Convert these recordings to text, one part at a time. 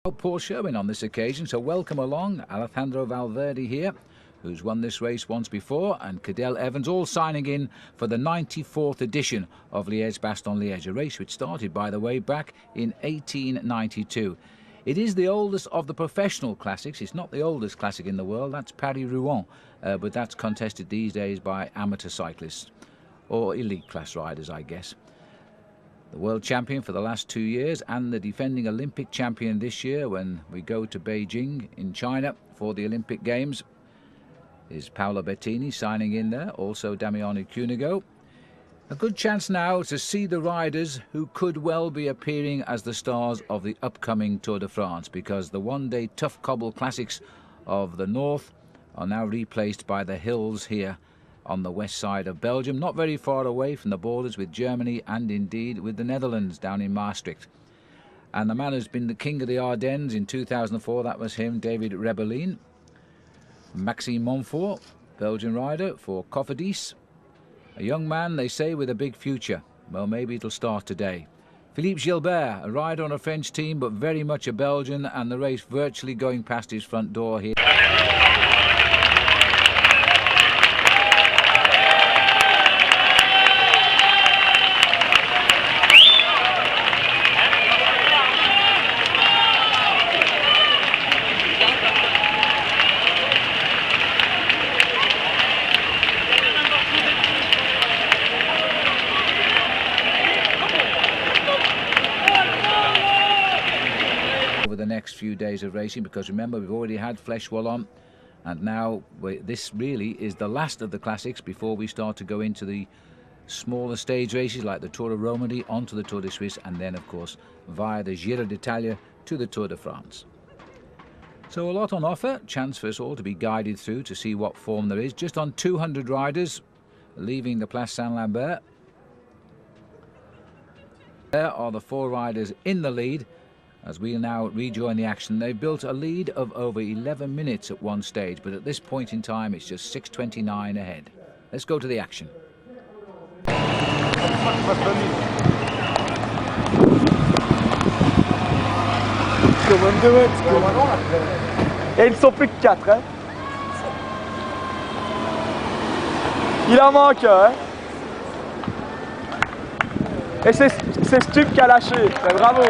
Poor showing on this occasion, so welcome along. Alejandro Valverde here, who's won this race once before, and Cadel Evans, all signing in for the 94th edition of Liège-Bastogne-Liège, a race which started, by the way, back in 1892. It is the oldest of the professional classics. It's not the oldest classic in the world, that's Paris-Rouen, but that's contested these days by amateur cyclists, or elite class riders, I guess. The world champion for the last 2 years and the defending Olympic champion this year when we go to Beijing in China for the Olympic Games is Paolo Bettini signing in there, also Damiano Cunego. A good chance now to see the riders who could well be appearing as the stars of the upcoming Tour de France, because the one-day tough cobble classics of the north are now replaced by the hills here on the west side of Belgium, not very far away from the borders with Germany and indeed with the Netherlands down in Maastricht. And the man who's been the king of the Ardennes in 2004, that was him, David REBELLIN. Maxime Montfort, Belgian rider for Cofidis. A young man, they say, with a big future. Well, maybe it'll start today. Philippe Gilbert, a rider on a French team, but very much a Belgian, and the race virtually going past his front door here. The next few days of racing, because remember, we've already had Flèche Wallonne, and now this really is the last of the classics before we start to go into the smaller stage races like the Tour of Romandy, onto the Tour de Suisse, and then of course via the Giro d'Italia to the Tour de France. So a lot on offer, chance for us all to be guided through to see what form there is. Just on 200 riders leaving the Place Saint-Lambert. There are the 4 riders in the lead as we now rejoin the action. They built a lead of over 11 minutes at one stage, but at this point in time it's just 6:29 ahead. Let's go to the action. Et ils ne sont plus que 4, hein. Il en manque un, hein. Et c'est Stup qui a lâché, mais bravo.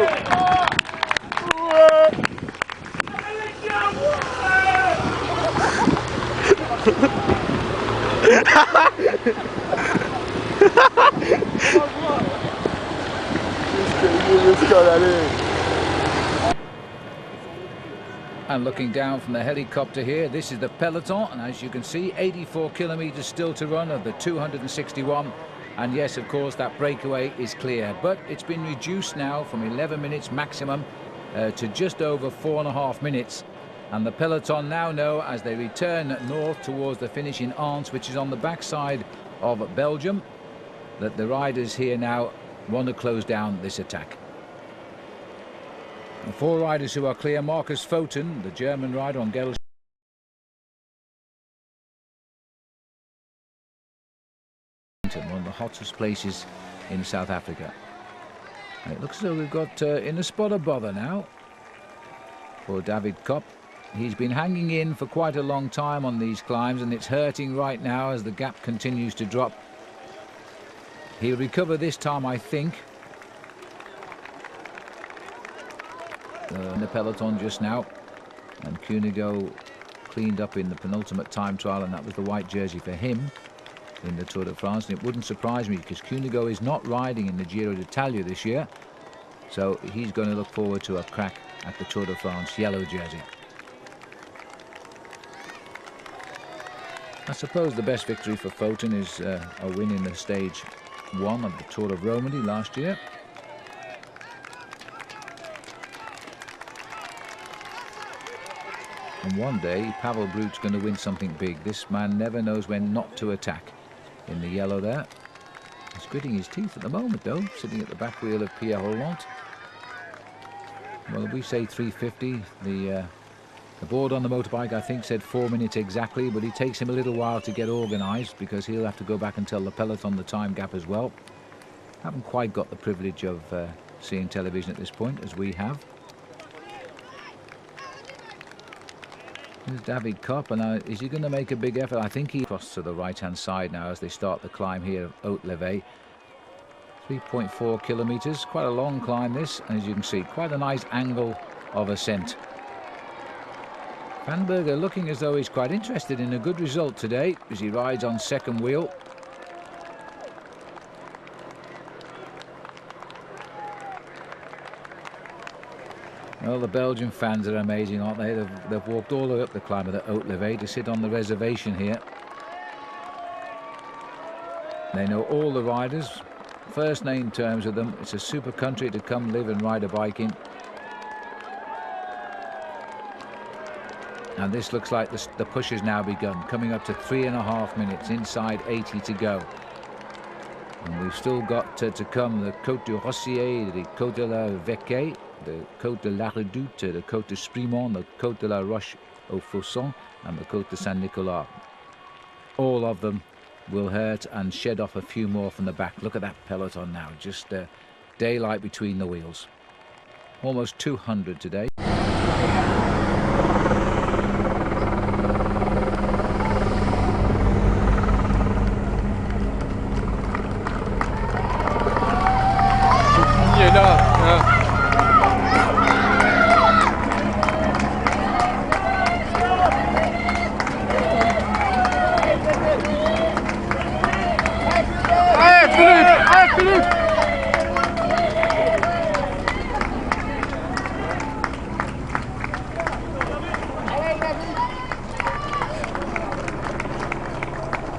And looking down from the helicopter here, this is the peloton, and as you can see, 84 kilometers still to run of the 261. And yes, of course, that breakaway is clear, but it's been reduced now from 11 minutes maximum to just over 4.5 minutes. And the peloton now know, as they return north towards the finish in Anse, which is on the backside of Belgium, that the riders here now want to close down this attack. The 4 riders who are clear: Marcus Foten, the German rider on Gedel, one of the hottest places in South Africa. And it looks as though we've got in a spot of bother now for David Kopp. He's been hanging in for quite a long time on these climbs, and it's hurting right now as the gap continues to drop. He'll recover this time, I think. In the peloton just now, and Cunego cleaned up in the penultimate time trial, and that was the white jersey for him in the Tour de France. And it wouldn't surprise me, because Cunego is not riding in the Giro d'Italia this year, so he's going to look forward to a crack at the Tour de France yellow jersey. I suppose the best victory for Foten is a win in the stage 1 of the Tour of Romandy last year. And one day Pavel Brut's going to win something big. This man never knows when not to attack. In the yellow there, he's gritting his teeth at the moment though, sitting at the back wheel of Pierre Rolland. Well, we say 3:50. The board on the motorbike, I think, said 4 minutes exactly, but it takes him a little while to get organised, because he'll have to go back and tell the peloton the time gap as well. Haven't quite got the privilege of seeing television at this point as we have. There's Davide Kopp, and now is he going to make a big effort? I think he crosses to the right-hand side now as they start the climb here of Haute-Levée. 3.4 kilometres, quite a long climb this, and as you can see, quite a nice angle of ascent. PFANNBERGER looking as though he's quite interested in a good result today as he rides on second wheel. Well, the Belgian fans are amazing, aren't they? They've walked all the way up the climb of the Haute-Levée to sit on the reservation here. They know all the riders, first name terms with them. It's a super country to come live and ride a bike in. And this looks like the push has now begun, coming up to 3.5 minutes, inside 80 to go. And we've still got to come the Côte du Rossier, the Côte de la Vecquet, the Côte de la Redoute, the Côte de Spineux, the Côte de la Roche-aux-Faucons, and the Côte de Saint-Nicolas. All of them will hurt and shed off a few more from the back. Look at that peloton now, just daylight between the wheels. Almost 200 today.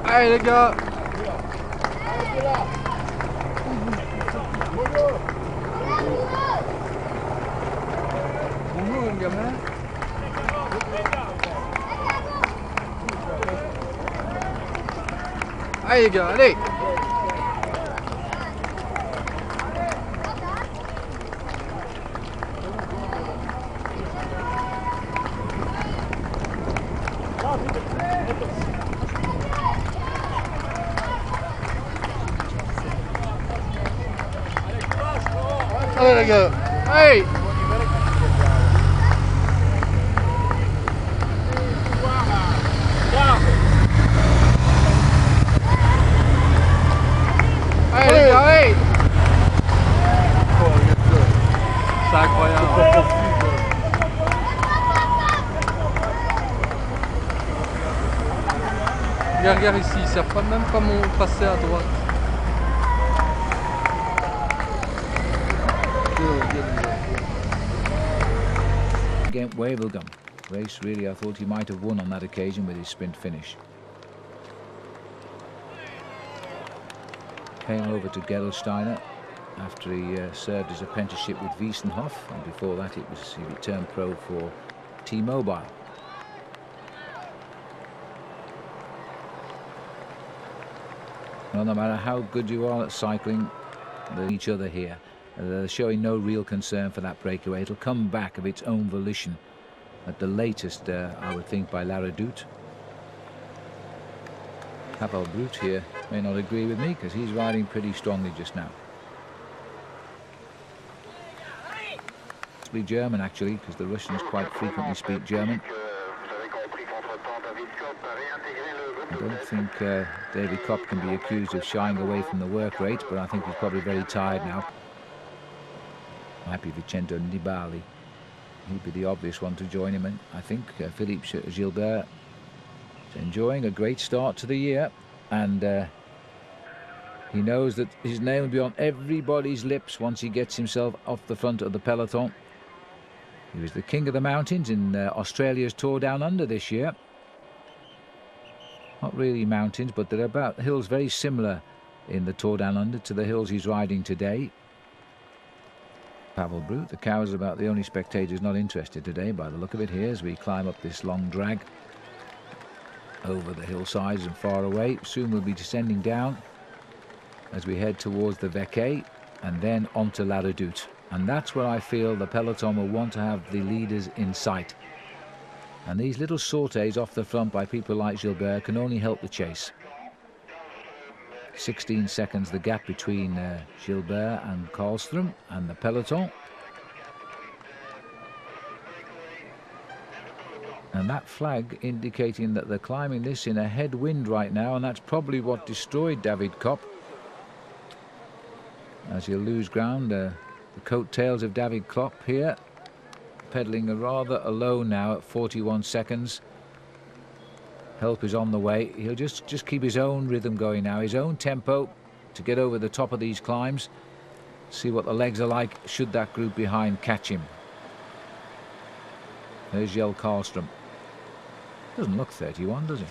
Allez les gars. Bonjour les gamins. Allez les gars, allez. Allez les gars, allez. Allez les gars, allez. Oh, regarde ça. C'est incroyable. Regarde ici, ils savent même pas passer à droite. Against Wevelgem. Race really, I thought he might have won on that occasion with his sprint finish. Came over to Gerolsteiner after he served his apprenticeship with Wiesenhof, and before that he returned pro for T-Mobile. Well, no matter how good you are at cycling, they're each other here. They're showing no real concern for that breakaway. It'll come back of its own volition. At the latest, I would think, by La Redoute. Pavel Brut here may not agree with me because he's riding pretty strongly just now. Speak German actually, because the Russians quite frequently speak German. I don't think Davide Kopp can be accused of shying away from the work rate, but I think he's probably very tired now. Might be Vincenzo Nibali. He'd be the obvious one to join him in. I think Philippe Gilbert is enjoying a great start to the year, and he knows that his name will be on everybody's lips once he gets himself off the front of the peloton. He was the king of the mountains in Australia's Tour Down Under this year. Not really mountains, but they're about hills very similar in the Tour Down Under to the hills he's riding today. Pavel Brut, the cows are about the only spectators not interested today by the look of it here as we climb up this long drag over the hillsides and far away. Soon we'll be descending down as we head towards the Vecquet and then onto La Redoute. And that's where I feel the peloton will want to have the leaders in sight. And these little sorties off the front by people like Gilbert can only help the chase. 16 seconds the gap between Gilbert and Karlström and the peloton. And that flag indicating that they're climbing this in a headwind right now, and that's probably what destroyed Davide Kopp. As he'll lose ground, the coattails of Davide Kopp here, pedalling rather alone now at 41 seconds. Help is on the way. He'll just keep his own rhythm going now, his own tempo to get over the top of these climbs. See what the legs are like should that group behind catch him. There's Jelle Karlström. Doesn't look 31, does he?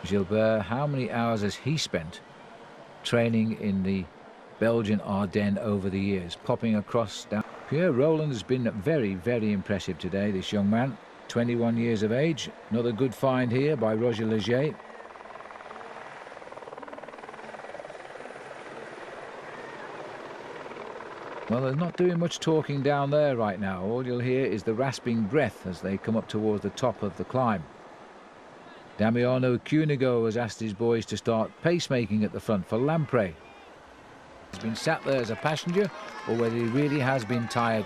Gilbert, how many hours has he spent training in the Belgian Ardennes over the years, popping across down. Pierre Roland has been very, very impressive today, this young man, 21 years of age. Another good find here by Roger Leger. Well, they're not doing much talking down there right now. All you'll hear is the rasping breath as they come up towards the top of the climb. Damiano Cunego has asked his boys to start pacemaking at the front for Lamprey. He's been sat there as a passenger, or whether he really has been tired.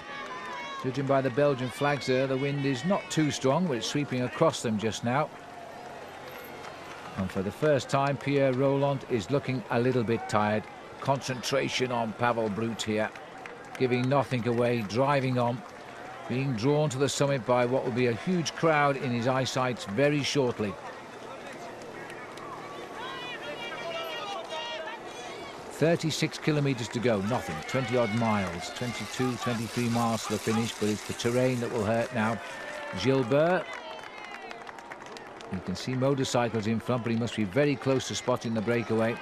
Judging by the Belgian flags there, the wind is not too strong, but it's sweeping across them just now. And for the first time, Pierre Roland is looking a little bit tired. Concentration on Pavel Brut here, giving nothing away, driving on, being drawn to the summit by what will be a huge crowd in his eyesight very shortly. 36 kilometers to go, nothing, 20 odd miles, 22, 23 miles to the finish, but it's the terrain that will hurt now. Gilbert, you can see motorcycles in front, but he must be very close to spotting the breakaway.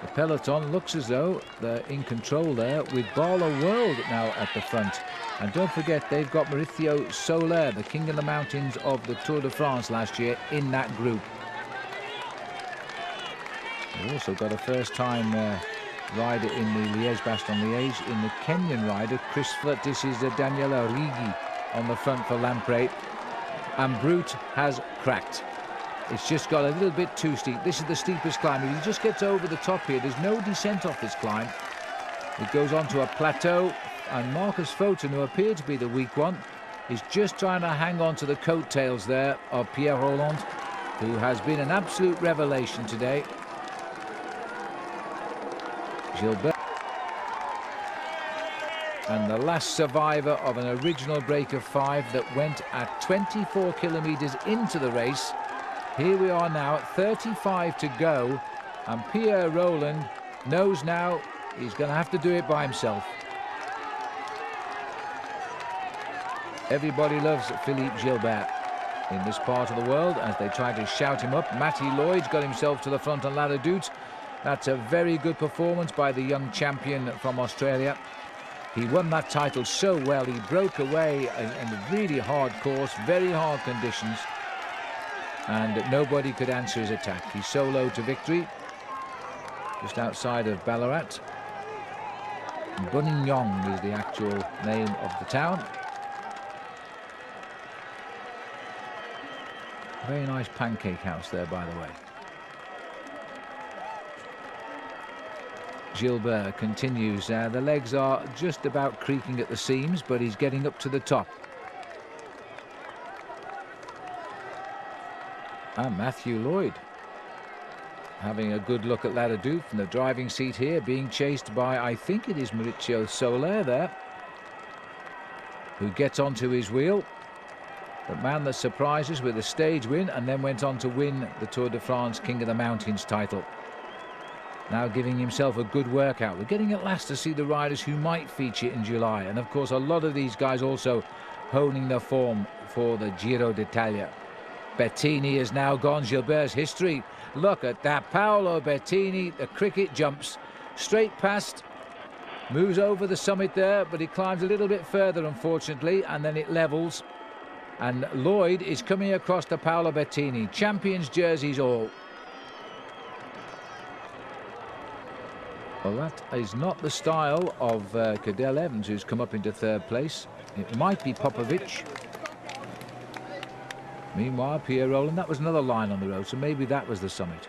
The peloton looks as though they're in control there, with Barlow World now at the front. And don't forget, they've got Mauricio Soler, the king of the mountains of the Tour de France last year, in that group. They've also got a first-time rider in the Liège-Bastogne-Liège, in the Kenyan rider, Chris Flett. This is Daniela Rigi on the front for Lamprey. And Brut has cracked. It's just got a little bit too steep. This is the steepest climb. If he just gets over the top here, there's no descent off this climb. It goes on to a plateau, and Marcus Foten, who appeared to be the weak one, is just trying to hang on to the coattails there of Pierre Roland, who has been an absolute revelation today. Gilbert, and the last survivor of an original break of 5 that went at 24 kilometers into the race. Here we are now at 35 to go, and Pierre Roland knows now he's going to have to do it by himself. Everybody loves Philippe Gilbert in this part of the world as they try to shout him up. Matty Lloyd's got himself to the front on La Redoute. That's a very good performance by the young champion from Australia. He won that title so well. He broke away in a really hard course, very hard conditions, and nobody could answer his attack. He soloed to victory just outside of Ballarat. Buninyong is the actual name of the town. Very nice pancake house there, by the way. Gilbert continues. The legs are just about creaking at the seams, but he's getting up to the top. And Matthew Lloyd having a good look at La Redoute from the driving seat here, being chased by, I think it is Mauricio Soler there, who gets onto his wheel. The man that surprised us with a stage win and then went on to win the Tour de France King of the Mountains title. Now giving himself a good workout. We're getting at last to see the riders who might feature in July. And of course, a lot of these guys also honing their form for the Giro d'Italia. Bettini is now gone. Gilbert's history. Look at that. Paolo Bettini, the cricket jumps straight past. Moves over the summit there, but he climbs a little bit further, unfortunately, and then it levels. And Lloyd is coming across to Paolo Bettini. Champions jerseys all. Well, that is not the style of Cadel Evans, who's come up into 3rd place. It might be Popovic. Meanwhile, Pierre Roland, that was another line on the road, so maybe that was the summit.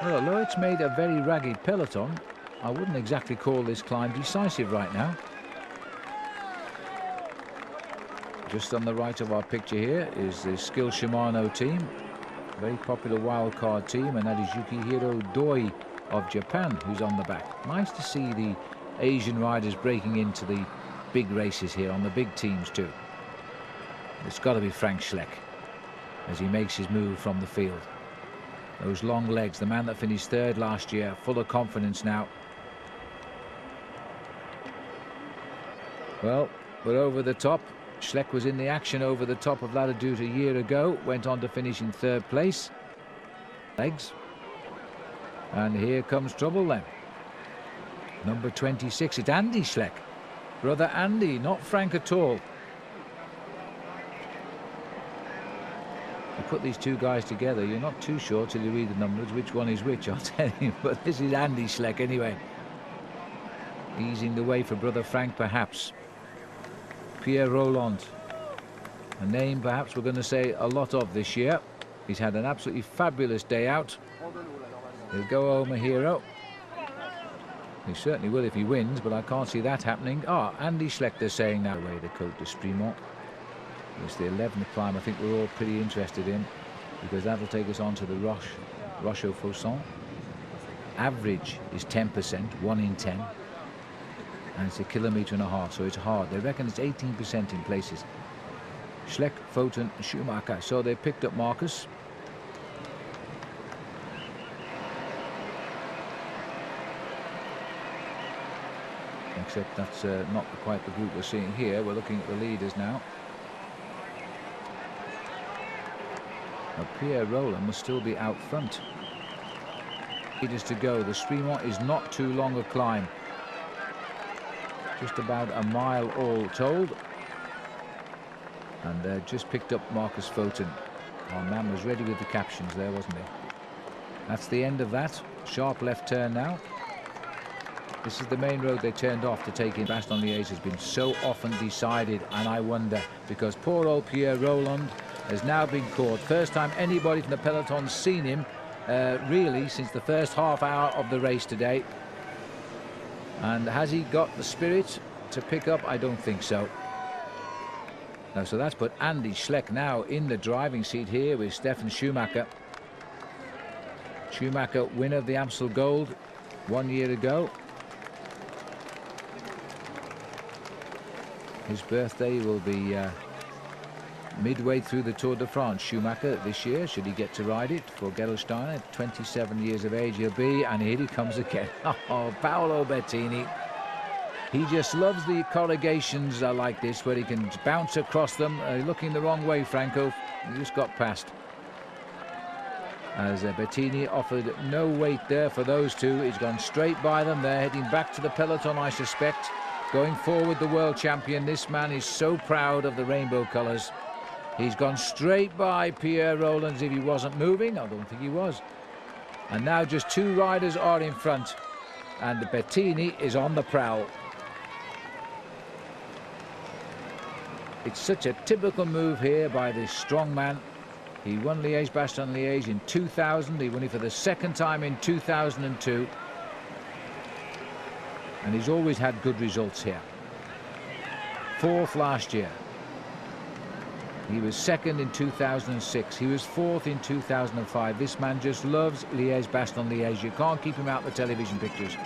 Well, although it's made a very ragged peloton, I wouldn't exactly call this climb decisive right now. Just on the right of our picture here is the Skill Shimano team, very popular wildcard team, and that is Yukihiro Doi of Japan who's on the back. Nice to see the Asian riders breaking into the big races here on the big teams too. It's got to be Fränk as he makes his move from the field. Those long legs, the man that finished third last year, full of confidence now. Well, we're over the top. Schleck was in the action over the top of Ladadute a year ago, went on to finish in third place. Legs. And here comes trouble then. Number 26, it's Andy Schleck. Brother Andy, not Fränk at all. You put these two guys together, you're not too sure till you read the numbers which one is which, I'll tell you. But this is Andy Schleck anyway. Easing the way for brother Fränk perhaps. Pierre Roland, a name perhaps we're going to say a lot of this year. He's had an absolutely fabulous day out. He'll go home a hero. He certainly will if he wins, but I can't see that happening. Andy Schleck, they're saying now, away the Côte de Spineux. It's the 11th climb I think we're all pretty interested in, because that'll take us on to the Roche-aux-Faucons. Average is 10%, 1 in 10. And it's 1.5 kilometers, so it's hard. They reckon it's 18% in places. Schleck, Foten, Schumacher. So they picked up Marcus. Except that's not quite the group we're seeing here. We're looking at the leaders now. Now Pierre Roland must still be out front. Leaders to go. The Spineux is not too long a climb. Just about a mile all told. And just picked up Marcus Foten. Our man was ready with the captions there, wasn't he? That's the end of that. Sharp left turn now. This is the main road they turned off to take in. Bastogne-Liège has been so often decided, and I wonder, because poor old Pierre Roland has now been caught. First time anybody from the peloton's seen him, really, since the first half hour of the race today. And has he got the spirit to pick up? I don't think so. No, so that's put Andy Schleck now in the driving seat here with Stefan Schumacher. Schumacher, winner of the Amstel Gold 1 year ago. His birthday will be midway through the Tour de France. Schumacher this year, should he get to ride it for Gerolsteiner, 27 years of age he'll be, and here he comes again. Oh, Paolo Bettini. He just loves the corrugations like this, where he can bounce across them. Looking the wrong way, Franco. He just got past. As Bettini offered no weight there for those two. He's gone straight by them. They're heading back to the peloton, I suspect. Going forward, the world champion. This man is so proud of the rainbow colours. He's gone straight by Pierre Roland as if he wasn't moving. I don't think he was. And now just two riders are in front. And Bettini is on the prowl. It's such a typical move here by this strong man. He won Liège-Bastogne-Liège in 2000. He won it for the second time in 2002. And he's always had good results here. Fourth last year. He was second in 2006. He was fourth in 2005. This man just loves Liège-Bastogne-Liège. You can't keep him out of the television pictures.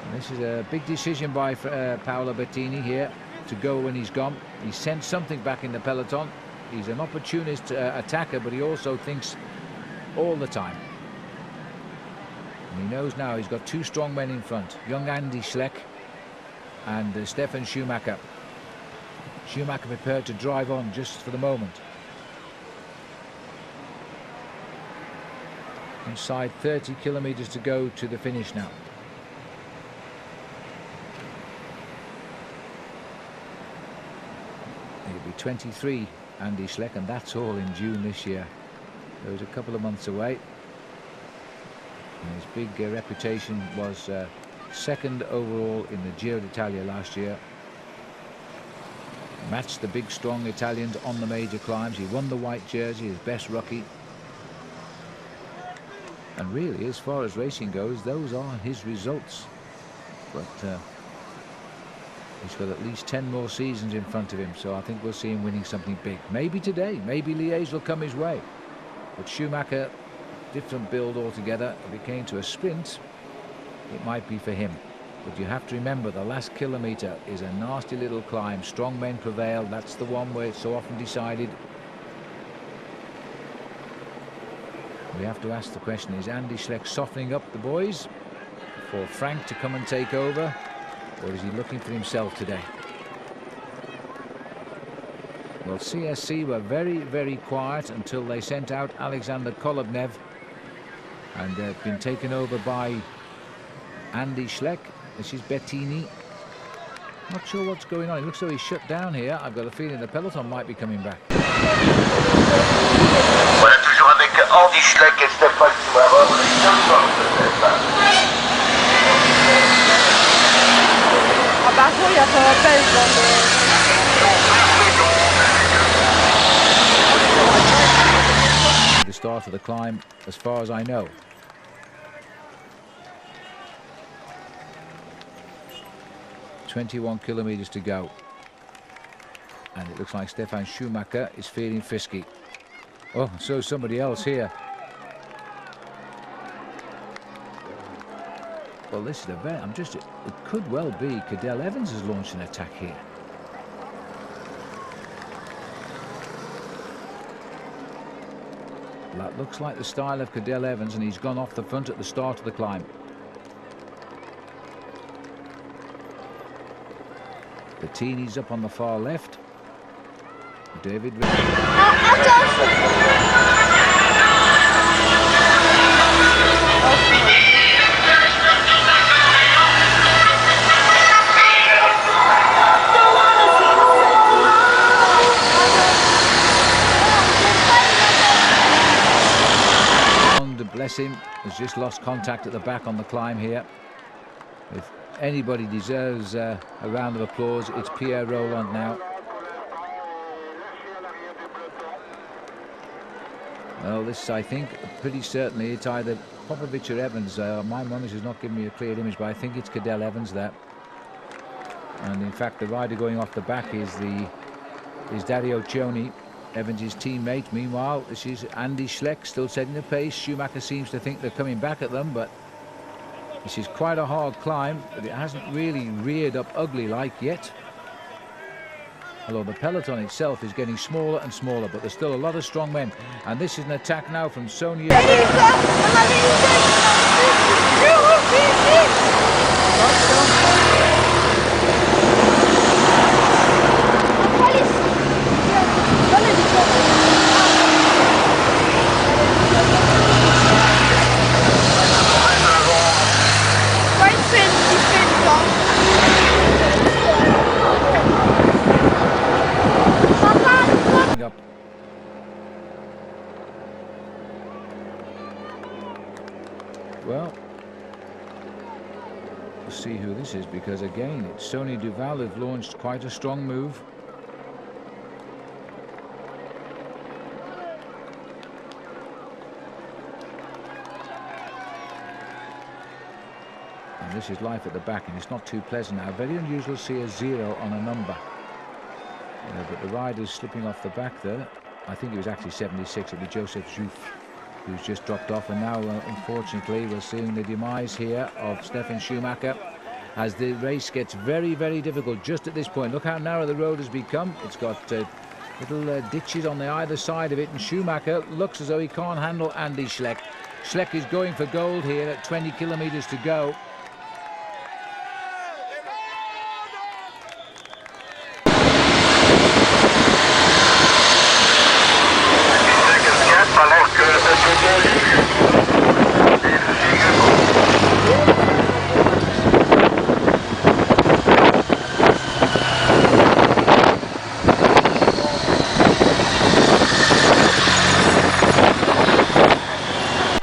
And this is a big decision by Paolo Bettini here to go when he's gone. He sent something back in the peloton. He's an opportunist attacker, but he also thinks all the time. And he knows now he's got two strong men in front. Young Andy Schleck and Stefan Schumacher. Schumacher prepared to drive on just for the moment. Inside 30 kilometers to go to the finish now. He'll be 23, Andy Schleck, and that's all in June this year. It was a couple of months away. And his big reputation was second overall in the Giro d'Italia last year. Matched the big strong Italians on the major climbs. He won the white jersey, his best rookie. And really, as far as racing goes, those are his results. But he's got at least 10 more seasons in front of him, so I think we'll see him winning something big. Maybe today, maybe Liège will come his way. But Schumacher, different build altogether. If it came to a sprint, it might be for him. But you have to remember, the last kilometre is a nasty little climb. Strong men prevail. That's the one where it's so often decided. We have to ask the question, is Andy Schleck softening up the boys for Fränk to come and take over, or is he looking for himself today? Well, CSC were very, very quiet until they sent out Alexander Kolobnev, and they've been taken over by Andy Schleck. This is Bettini. Not sure what's going on. It looks like he's shut down here. I've got a feeling the peloton might be coming back. Voilà, toujours avec Andy Schleck et Stéphane Soumarov. Ah bah il y a pas la pêche dans le... The start of the climb, as far as I know. "21 kilometres to go." And it looks like Stefan Schumacher is feeling frisky. Oh, so somebody else here. Well, this is a bet. It could well be Cadel Evans has launched an attack here. That looks like the style of Cadel Evans, and he's gone off the front at the start of the climb. Bettini's up on the far left. David. Bless him, has just lost contact at the back on the climb here. If anybody deserves a round of applause, it's Pierre Roland now. Well, this, I think, pretty certainly it's either Popovic or Evans. My monitor's not giving me a clear image, but I think it's Cadel Evans there. And in fact, the rider going off the back is Dario Cioni, Evans' teammate. Meanwhile, this is Andy Schleck still setting the pace. Schumacher seems to think they're coming back at them, but this is quite a hard climb, but it hasn't really reared up ugly like yet. Although the peloton itself is getting smaller and smaller, but there's still a lot of strong men. And this is an attack now from Sonia. Well, we'll see who this is, because again, it's Sony Duval who've launched quite a strong move. And this is life at the back, and it's not too pleasant now. Very unusual to see a 0 on a number. But the rider's slipping off the back there. I think it was actually 76. It'll be Joseph Jouffe, who's just dropped off, and now unfortunately we're seeing the demise here of Stefan Schumacher as the race gets very, very difficult just at this point. Look how narrow the road has become. It's got little ditches on the either side of it, and Schumacher looks as though he can't handle Andy Schleck. Schleck is going for gold here at 20 kilometers to go.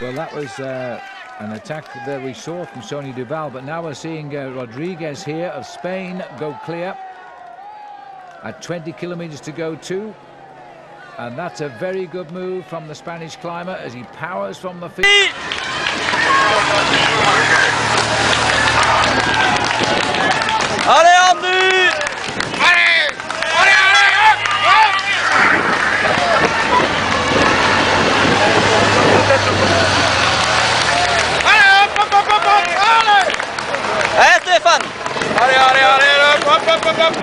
Well, that was an attack that we saw from Sony Duval, but now we're seeing Rodriguez here of Spain go clear at 20 kilometers to go too. And that's a very good move from the Spanish climber as he powers from the field. Allez Andy! Allez! Allez, allez, hop, hop! Allez, hop, hop, hop, hop, hop, allez! Allez Stéphane! Allez, allez, allez, hop, hop, hop, hop, hop!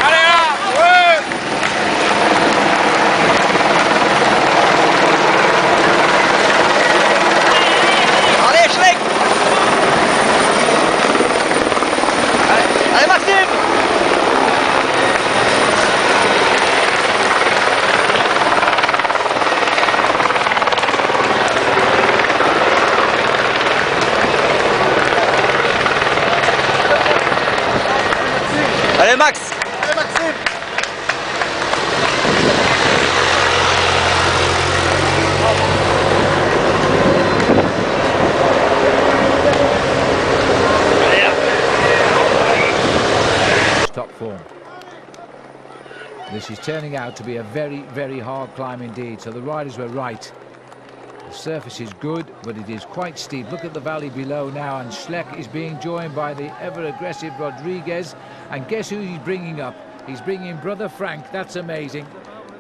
Allez là! Ouais! Allez Schleck! Allez Maxime! Allez Max! Allez Maxime! Top form. This is turning out to be a very, very hard climb indeed, so the riders were right. The surface is good, but it is quite steep. Look at the valley below now, and SCHLECK is being joined by the ever-aggressive Rodriguez, and guess who he's bringing up? He's bringing brother Fränk. That's amazing.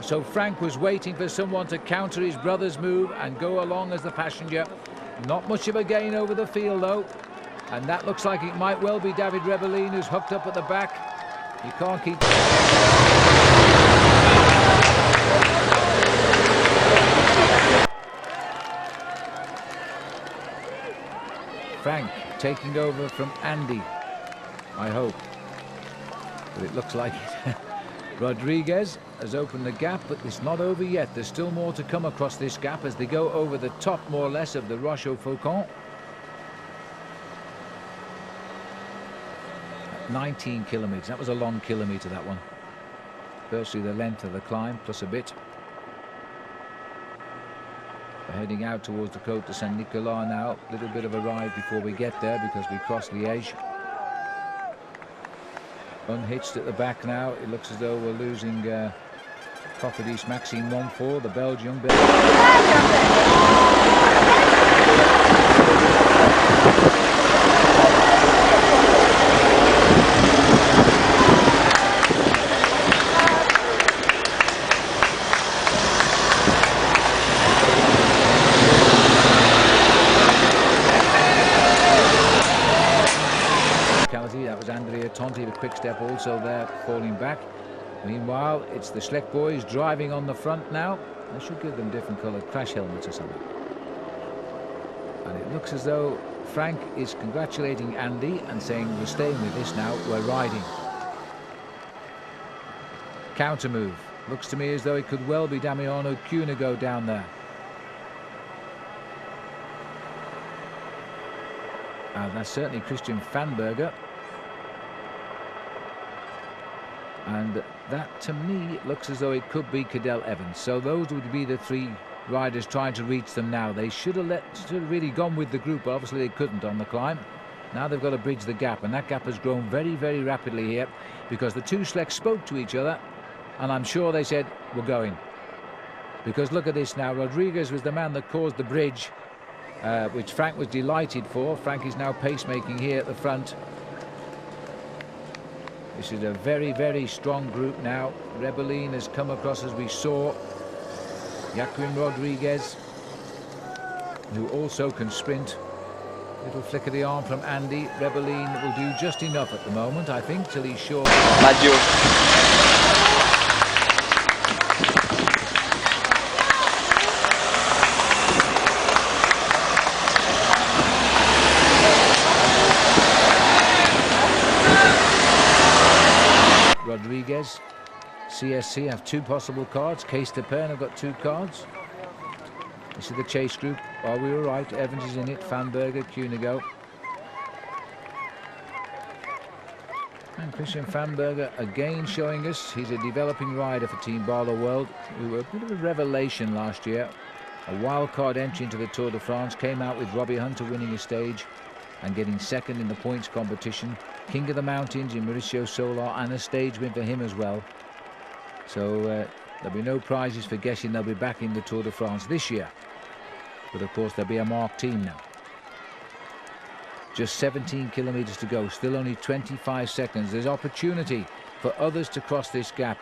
So Fränk was waiting for someone to counter his brother's move and go along as the passenger. Not much of a gain over the field though, and that looks like it might well be Davide REBELLIN who's hooked up at the back. You can't keep... Fränk taking over from Andy, I hope. But it looks like it. Rodriguez has opened the gap, but it's not over yet. There's still more to come across this gap as they go over the top, more or less, of the Roche-aux-Faucons. 19 kilometres. That was a long kilometre, that one. Firstly, the length of the climb, plus a bit. We're heading out towards the Côte de Saint-Nicolas now. A little bit of a ride before we get there because we cross Liège. Unhitched at the back now. It looks as though we're losing Cofidis Maxime Montfort, the Belgian. Tonti, the quick step also there, falling back. Meanwhile, it's the SCHLECK boys driving on the front now. I should give them different coloured crash helmets or something. And it looks as though Fränk is congratulating Andy and saying, we're staying with this now, we're riding. Counter move. Looks to me as though it could well be Damiano Cunego down there. And that's certainly Christian PFANNBERGER. And that, to me, looks as though it could be Cadel Evans. So those would be the three riders trying to reach them now. They should have really gone with the group, but obviously they couldn't on the climb. Now they've got to bridge the gap, and that gap has grown very, very rapidly here because the two SCHLECK spoke to each other, and I'm sure they said, we're going. Because look at this now. Rodriguez was the man that caused the bridge, which Fränk was delighted for. Fränk is now pacemaking here at the front. This is a very, very strong group now. REBELLIN has come across as we saw. Joaquin Rodriguez, who also can sprint. Little flick of the arm from Andy. REBELLIN will do just enough at the moment, I think, till he's sure. Mathieu. Rodriguez, CSC have two possible cards. Case de Pern have got two cards. This is the chase group. Oh, we were right. Evans is in it. PFANNBERGER, Cunego. And Christian PFANNBERGER again showing us he's a developing rider for Team Barlow World, who were a bit of a revelation last year. A wild-card entry into the Tour de France. Came out with Robbie Hunter winning a stage and getting second in the points competition. King of the Mountains in Mauricio Solar, and a stage win for him as well. So there'll be no prizes for guessing they'll be back in the Tour de France this year. But of course there'll be a marked team now. Just 17 kilometres to go, still only 25 seconds. There's opportunity for others to cross this gap.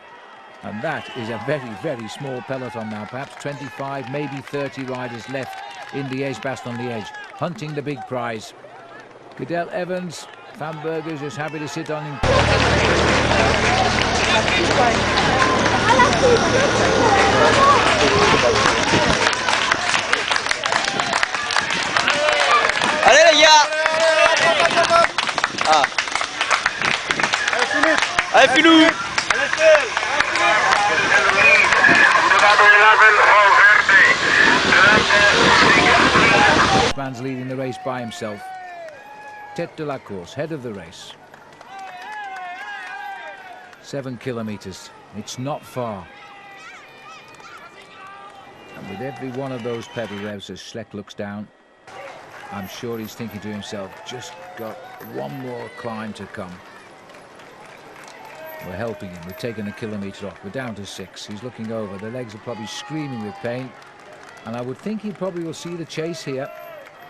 And that is a very, very small peloton now. Perhaps 25, maybe 30 riders left in Liège-Bastogne-Liège, hunting the big prize. Cadel Evans, FREIRE just happy to sit on him. Allez les gars! Ah. Allez Filou! This man's leading the race by himself. Tête de la course, head of the race. 7 kilometres, it's not far. And with every one of those pedal revs as SCHLECK looks down, I'm sure he's thinking to himself, just got one more climb to come. We're helping him, we've taken a kilometre off, we're down to 6. He's looking over, the legs are probably screaming with pain. And I would think he probably will see the chase here,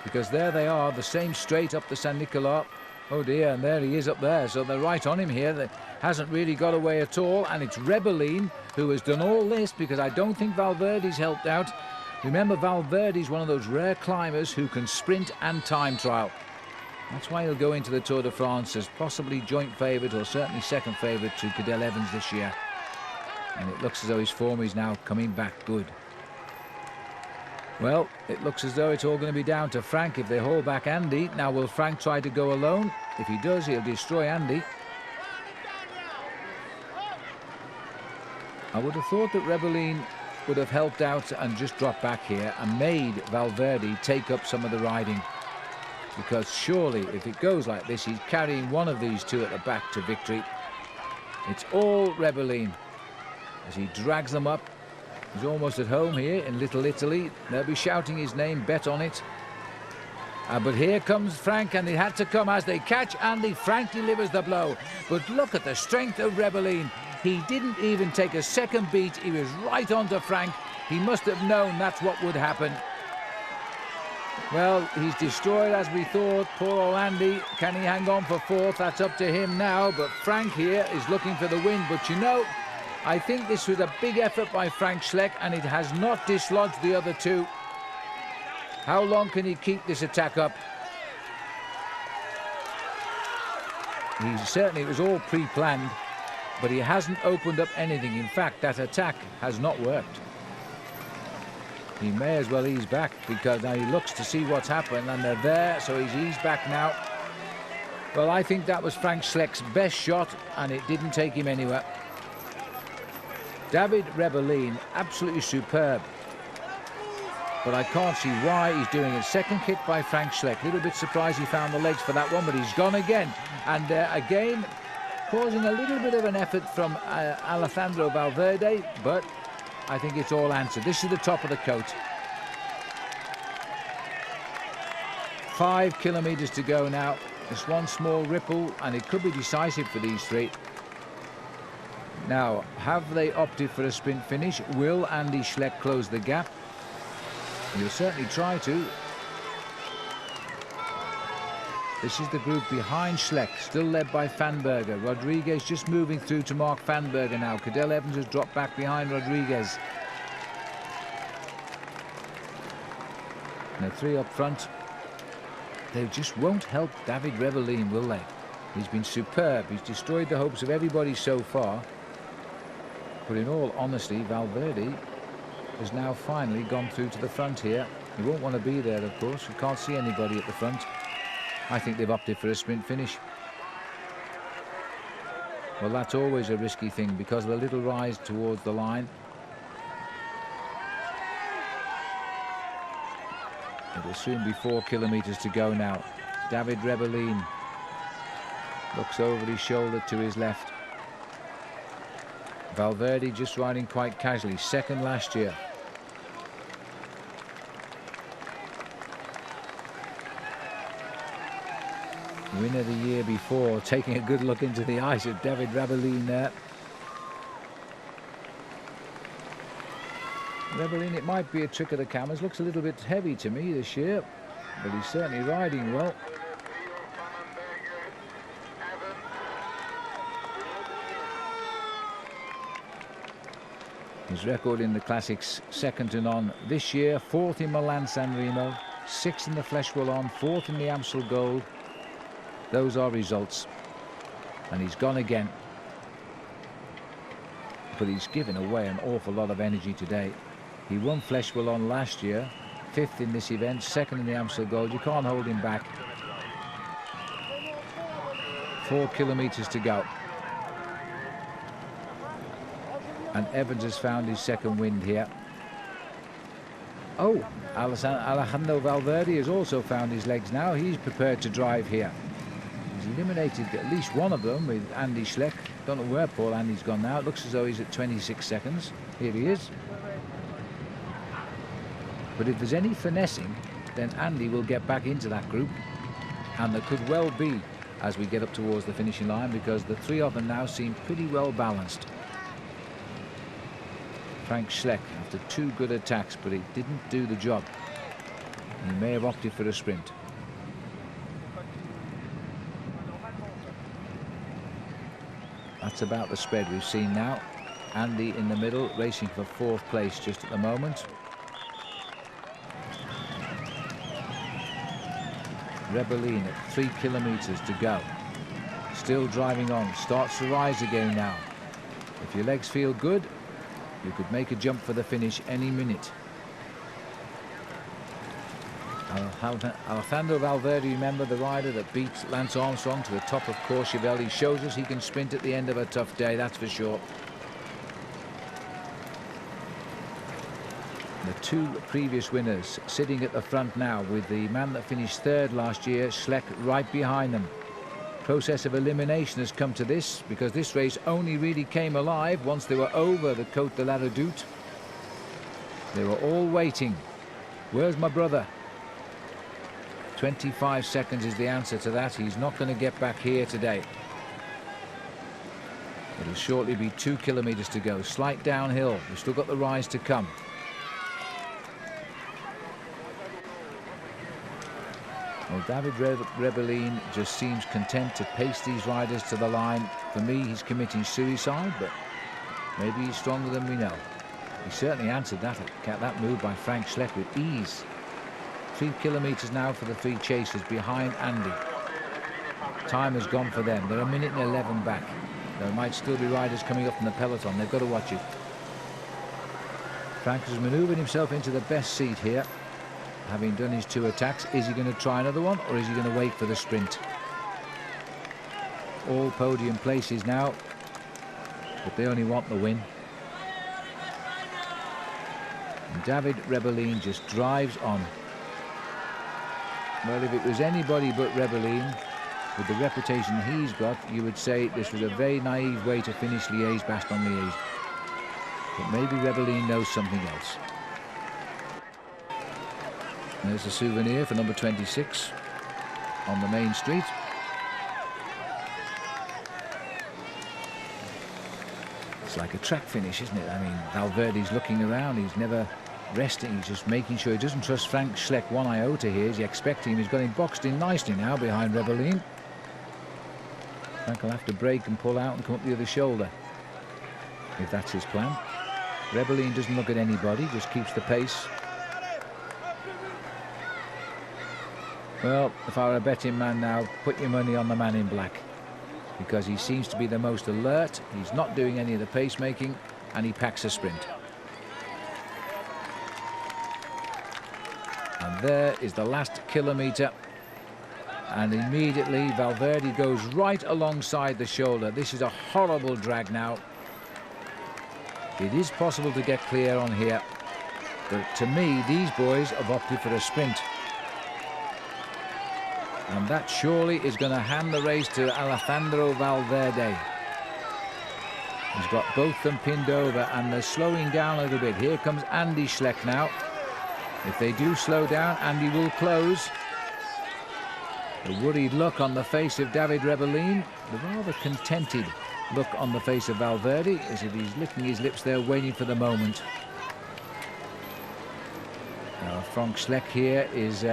because there they are, the same straight up the Saint-Nicolas. Oh dear, and there he is up there, so they're right on him here. They hasn't really got away at all, and it's REBELLIN who has done all this, because I don't think Valverde's helped out. Remember, Valverde's one of those rare climbers who can sprint and time trial. That's why he'll go into the Tour de France as possibly joint favourite, or certainly second favourite to Cadel Evans this year. And it looks as though his form is now coming back good. Well, it looks as though it's all going to be down to Fränk if they haul back Andy. Now, will Fränk try to go alone? If he does, he'll destroy Andy. I would have thought that REBELLIN would have helped out and just dropped back here and made Valverde take up some of the riding. Because surely, if it goes like this, he's carrying one of these two at the back to victory. It's all REBELLIN as he drags them up. He's almost at home here in Little Italy. They'll be shouting his name, bet on it. But here comes Fränk, and it had to come as they catch Andy. Fränk delivers the blow. But look at the strength of REBELLIN. He didn't even take a second beat. He was right onto Fränk. He must have known that's what would happen. Well, he's destroyed as we thought. Poor old Andy. Can he hang on for fourth? That's up to him now. But Fränk here is looking for the win. But you know, I think this was a big effort by Frank SCHLECK, and it has not dislodged the other two. How long can he keep this attack up? It was all pre-planned, but he hasn't opened up anything. In fact, that attack has not worked. He may as well ease back, because now he looks to see what's happened, and they're there, so he's eased back now. Well, I think that was Frank SCHLECK's best shot, and it didn't take him anywhere. Davide REBELLIN, absolutely superb. But I can't see why he's doing it. Second hit by Frank SCHLECK. A little bit surprised he found the legs for that one, but he's gone again. And again, causing a little bit of an effort from Alejandro Valverde, but I think it's all answered. This is the top of the Côte. 5 kilometres to go now. Just one small ripple, and it could be decisive for these three. Now, have they opted for a sprint finish? Will Andy SCHLECK close the gap? He'll certainly try to. This is the group behind SCHLECK, still led by FRANBERGER. Rodriguez just moving through to mark FRANBERGER now. Cadel Evans has dropped back behind Rodriguez. And the three up front, they just won't help Davide REBELLIN, will they? He's been superb. He's destroyed the hopes of everybody so far. But in all honesty, Valverde has now finally gone through to the front here. He won't want to be there, of course. You can't see anybody at the front. I think they've opted for a sprint finish. Well, that's always a risky thing because of the little rise towards the line. It will soon be 4 kilometres to go now. Davide REBELLIN looks over his shoulder to his left. Valverde just riding quite casually, second last year. Winner the year before, taking a good look into the eyes of Davide REBELLIN there. Rebellin, it might be a trick of the cameras. Looks a little bit heavy to me this year, but he's certainly riding well. His record in the Classics, second to none this year. 4th in Milan San Remo, 6th in the Flèche Wallonne, 4th in the Amstel Gold. Those are results. And he's gone again. But he's given away an awful lot of energy today. He won Flèche Wallonne last year, 5th in this event, 2nd in the Amstel Gold. You can't hold him back. 4 kilometers to go. And Evans has found his second wind here. Oh, Alejandro Valverde has also found his legs now. He's prepared to drive here. He's eliminated at least one of them with Andy Schleck. Don't know where poor Andy's gone now. It looks as though he's at 26 seconds. Here he is. But if there's any finessing, then Andy will get back into that group. And there could well be as we get up towards the finishing line, because the three of them now seem pretty well balanced. Fränk Schleck after 2 good attacks, but he didn't do the job. He may have opted for a sprint. That's about the spread we've seen now. Andy in the middle, racing for 4th place just at the moment. Rebellin at 3 kilometers to go. Still driving on, starts to rise again now. If your legs feel good, you could make a jump for the finish any minute. Alejandro Valverde, remember, the rider that beat Lance Armstrong to the top of Courchevel. He shows us he can sprint at the end of a tough day, that's for sure. The 2 previous winners sitting at the front now, with the man that finished 3rd last year, Schleck, right behind them. Process of elimination has come to this, because this race only really came alive once they were over the Côte de la Redoute. They were all waiting. Where's my brother? 25 seconds is the answer to that. He's not going to get back here today. It'll shortly be 2 kilometers to go. Slight downhill. We've still got the rise to come. Well, Davide Rebellin just seems content to pace these riders to the line. For me, he's committing suicide, but maybe he's stronger than we know. He certainly answered that move by Fränk Schleck with ease. 3 kilometers now for the 3 chasers behind Andy. Time has gone for them. They're 1 minute and 11 back. There might still be riders coming up from the peloton. They've got to watch it. Fränk has manoeuvred himself into the best seat here, having done his 2 attacks. Is he going to try another one, or is he going to wait for the sprint? All podium places now, but they only want the win. And Davide Rebellin just drives on. Well, if it was anybody but Rebellin, with the reputation he's got, you would say this was a very naive way to finish Liège-Bastogne-Liège. But maybe Rebellin knows something else. There's a souvenir for number 26 on the main street. It's like a track finish, isn't it? I mean, Valverde's looking around. He's never resting. He's just making sure he doesn't trust Fränk Schleck one iota here. He's expecting him. He's got him boxed in nicely now behind Rebellin. Fränk will have to brake and pull out and come up the other shoulder, if that's his plan. Rebellin doesn't look at anybody, just keeps the pace. Well, if I were a betting man now, put your money on the man in black, because he seems to be the most alert. He's not doing any of the pacemaking, and he packs a sprint. And there is the last kilometre, and immediately Valverde goes right alongside the shoulder. This is a horrible drag now. It is possible to get clear on here, but to me, these boys have opted for a sprint. And that surely is going to hand the race to Alejandro Valverde. He's got both them pinned over, and they're slowing down a little bit. Here comes Andy Schleck now. If they do slow down, Andy will close. The worried look on the face of Davide Rebellin, the rather contented look on the face of Valverde, as if he's licking his lips there, waiting for the moment. Now Fränk SCHLECK here is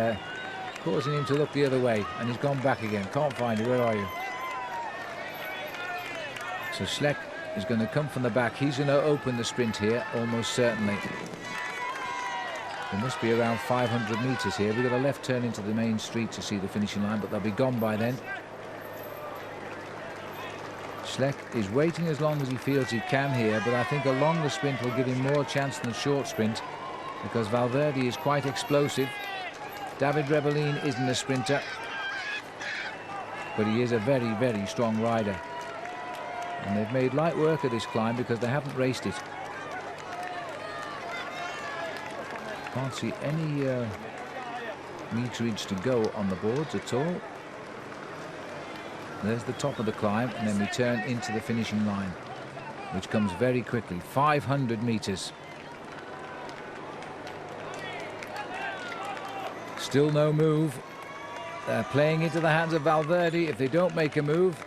causing him to look the other way, and he's gone back again. Can't find you. Where are you? So SCHLECK is going to come from the back. He's going to open the sprint here, almost certainly. There must be around 500 metres here. We've got a left turn into the main street to see the finishing line, but they'll be gone by then. SCHLECK is waiting as long as he feels he can here, but I think a longer sprint will give him more chance than a short sprint, because Valverde is quite explosive. Davide REBELLIN isn't a sprinter, but he is a very, very strong rider. And they've made light work of this climb because they haven't raced it. Can't see any meterage to go on the boards at all. There's the top of the climb, and then we turn into the finishing line, which comes very quickly, 500 metres. Still no move. They're playing into the hands of Valverde if they don't make a move.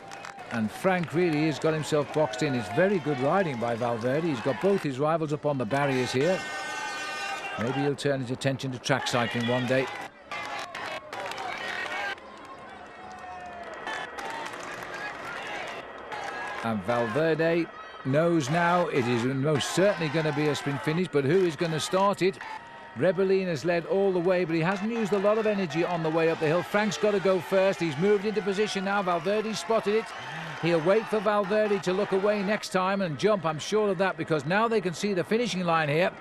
And Fränk really has got himself boxed in. It's very good riding by Valverde. He's got both his rivals up on the barriers here. Maybe he'll turn his attention to track cycling one day. And Valverde knows now it is most certainly going to be a sprint finish, but who is going to start it? REBELLIN has led all the way, but he hasn't used a lot of energy on the way up the hill. Frank's got to go first. He's moved into position now. Valverde's spotted it. He'll wait for Valverde to look away next time and jump, I'm sure of that, because now they can see the finishing line here.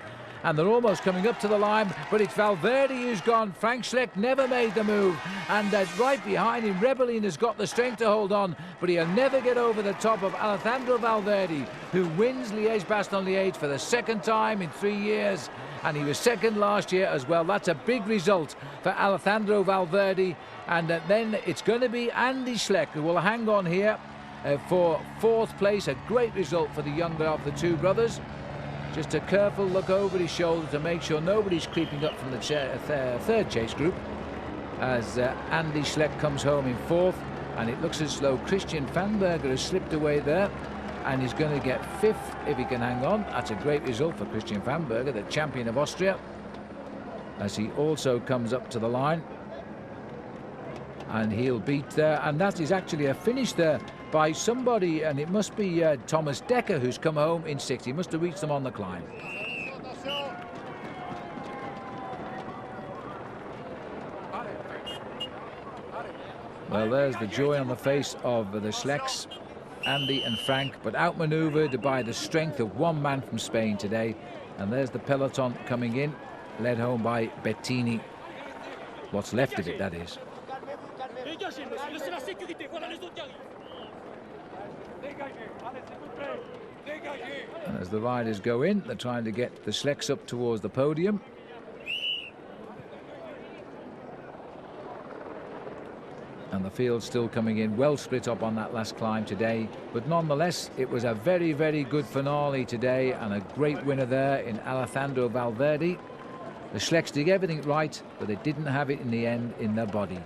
And they're almost coming up to the line, but it's Valverde who's gone. Fränk SCHLECK never made the move, and right behind him, REBELLIN has got the strength to hold on, but he'll never get over the top of Alejandro Valverde, who wins Liège-Bastogne-Liège for the second time in 3 years, and he was second last year as well. That's a big result for Alejandro Valverde, and then it's going to be Andy SCHLECK who will hang on here for 4th place. A great result for the younger of the two brothers. Just a careful look over his shoulder to make sure nobody's creeping up from the third chase group as Andy SCHLECK comes home in 4th, and it looks as though PFANNBERGER has slipped away there and he's going to get 5th if he can hang on. That's a great result for PFANNBERGER, the champion of Austria, as he also comes up to the line, and he'll beat there, and that is actually a finish there by somebody, and it must be Thomas DEKKER who's come home in 6th. He must have reached them on the climb. Well, there's the joy on the face of the SCHLECKs, Andy and Fränk, but outmaneuvered by the strength of one man from Spain today. And there's the peloton coming in, led home by BETTINI. What's left of it, that is. And as the riders go in, they're trying to get the SCHLECKs up towards the podium. And the field's still coming in, well split up on that last climb today. But nonetheless, it was a very, very good finale today, and a great winner there in Alejandro Valverde. The SCHLECKs did everything right, but they didn't have it in the end in their body.